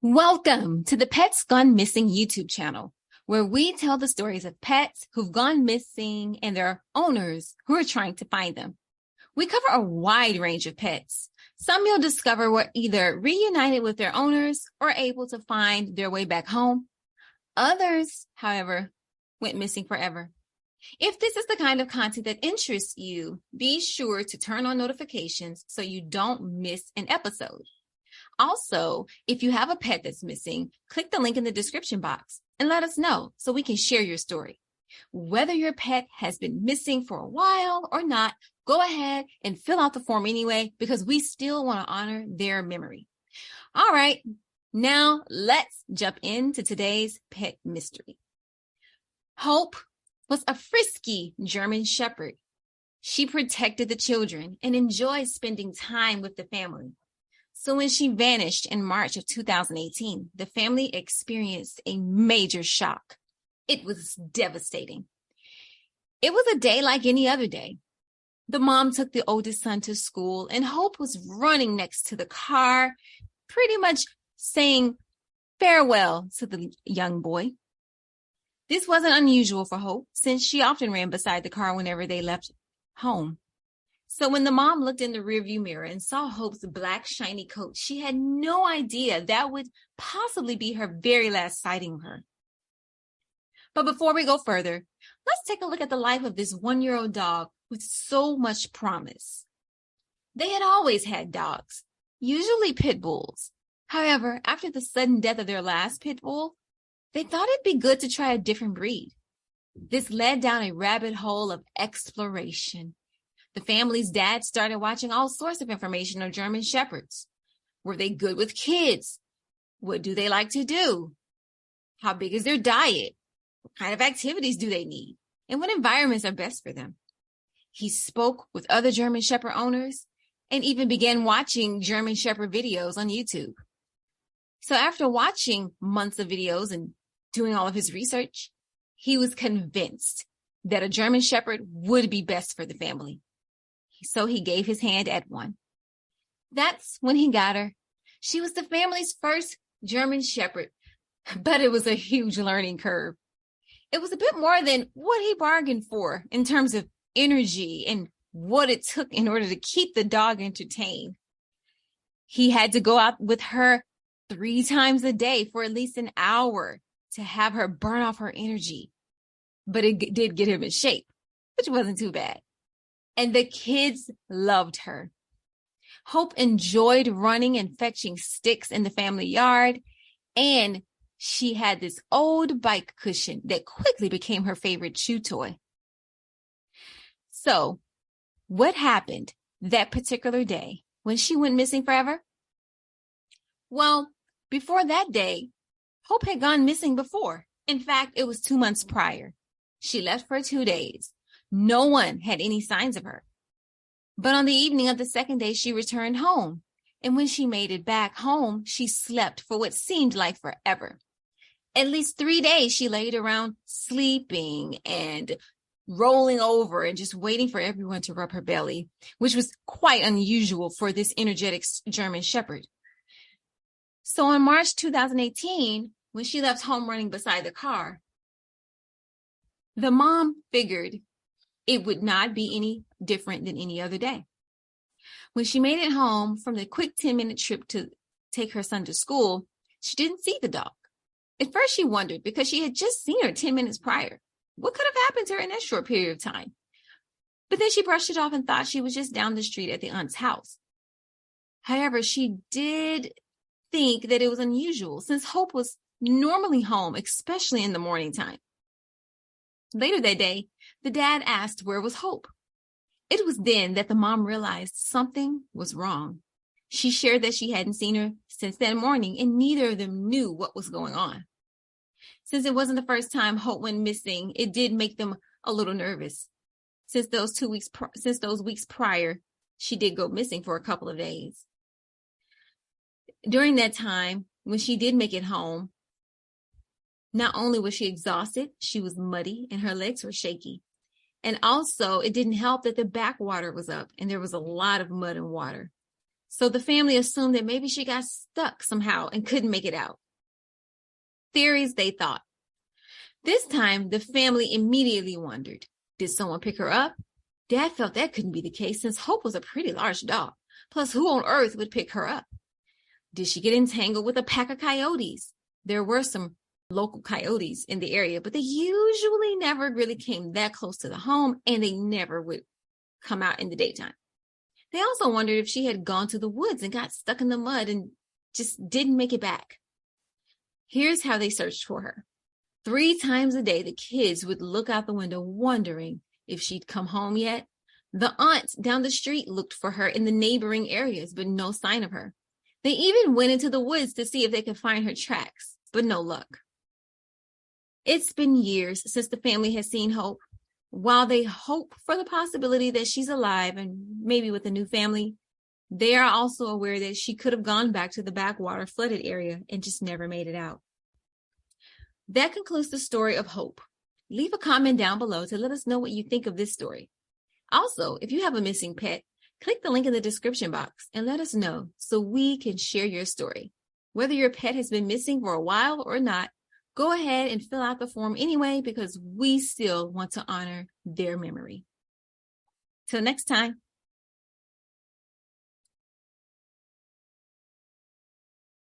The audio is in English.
Welcome to the Pets Gone Missing YouTube channel, where we tell the stories of pets who've gone missing and their owners who are trying to find them. We cover a wide range of pets. Some you'll discover were either reunited with their owners or able to find their way back home. Others, however, went missing forever. If this is the kind of content that interests you, be sure to turn on notifications so you don't miss an episode. Also, if you have a pet that's missing, click the link in the description box and let us know so we can share your story. Whether your pet has been missing for a while or not, go ahead and fill out the form anyway, because we still want to honor their memory. All right, now let's jump into today's pet mystery. Hope was a frisky German Shepherd. She protected the children and enjoyed spending time with the family. So when she vanished in March of 2018, the family experienced a major shock. It was devastating. It was a day like any other day. The mom took the oldest son to school, and Hope was running next to the car, pretty much saying farewell to the young boy. This wasn't unusual for Hope, since she often ran beside the car whenever they left home. So when the mom looked in the rearview mirror and saw Hope's black shiny coat, she had no idea that would possibly be her very last sighting of her. But before we go further, let's take a look at the life of this 1-year-old dog with so much promise. They had always had dogs, usually pit bulls. However, after the sudden death of their last pit bull, they thought it'd be good to try a different breed. This led down a rabbit hole of exploration. The family's dad started watching all sorts of information on German Shepherds. Were they good with kids? What do they like to do? How big is their diet? What kind of activities do they need? And what environments are best for them? He spoke with other German Shepherd owners and even began watching German Shepherd videos on YouTube. So after watching months of videos and doing all of his research, he was convinced that a German Shepherd would be best for the family. So he gave his hand at one. That's when he got her. She was the family's first German Shepherd, but it was a huge learning curve. It was a bit more than what he bargained for in terms of energy and what it took in order to keep the dog entertained. He had to go out with her 3 times a day for at least an hour to have her burn off her energy. But it did get him in shape, which wasn't too bad. And the kids loved her. Hope enjoyed running and fetching sticks in the family yard, and she had this old bike cushion that quickly became her favorite chew toy. So, what happened that particular day when she went missing forever? Well, before that day, Hope had gone missing before. In fact, it was 2 months prior. She left for 2 days. No one had any signs of her. But on the evening of the second day, she returned home. And when she made it back home, she slept for what seemed like forever. At least 3 days, she laid around sleeping and rolling over and just waiting for everyone to rub her belly, which was quite unusual for this energetic German Shepherd. So on March 2018, when she left home running beside the car, the mom figured it would not be any different than any other day. When she made it home from the quick 10-minute trip to take her son to school, she didn't see the dog. At first, she wondered because she had just seen her 10 minutes prior. What could have happened to her in that short period of time? But then she brushed it off and thought she was just down the street at the aunt's house. However, she did think that it was unusual since Hope was normally home, especially in the morning time. Later that day, the dad asked where was Hope. It was then that the mom realized something was wrong. She shared that she hadn't seen her since that morning, and neither of them knew what was going on. Since it wasn't the first time Hope went missing, it did make them a little nervous. Since those weeks prior, she did go missing for a couple of days. During that time, when she did make it home, not only was she exhausted, she was muddy and her legs were shaky. And also, it didn't help that the backwater was up and there was a lot of mud and water. So the family assumed that maybe she got stuck somehow and couldn't make it out. Theories, they thought. This time, the family immediately wondered, did someone pick her up? Dad felt that couldn't be the case since Hope was a pretty large dog. Plus, who on earth would pick her up? Did she get entangled with a pack of coyotes? There were some local coyotes in the area, but they usually never really came that close to the home, and they never would come out in the daytime. They also wondered if she had gone to the woods and got stuck in the mud and just didn't make it back. Here's how they searched for her. 3 times a day, the kids would look out the window wondering if she'd come home yet. The aunts down the street looked for her in the neighboring areas, but no sign of her. They even went into the woods to see if they could find her tracks, but no luck. It's been years since the family has seen Hope. While they hope for the possibility that she's alive and maybe with a new family, they are also aware that she could have gone back to the backwater flooded area and just never made it out. That concludes the story of Hope. Leave a comment down below to let us know what you think of this story. Also, if you have a missing pet, click the link in the description box and let us know so we can share your story. Whether your pet has been missing for a while or not, go ahead and fill out the form anyway because we still want to honor their memory. Till next time.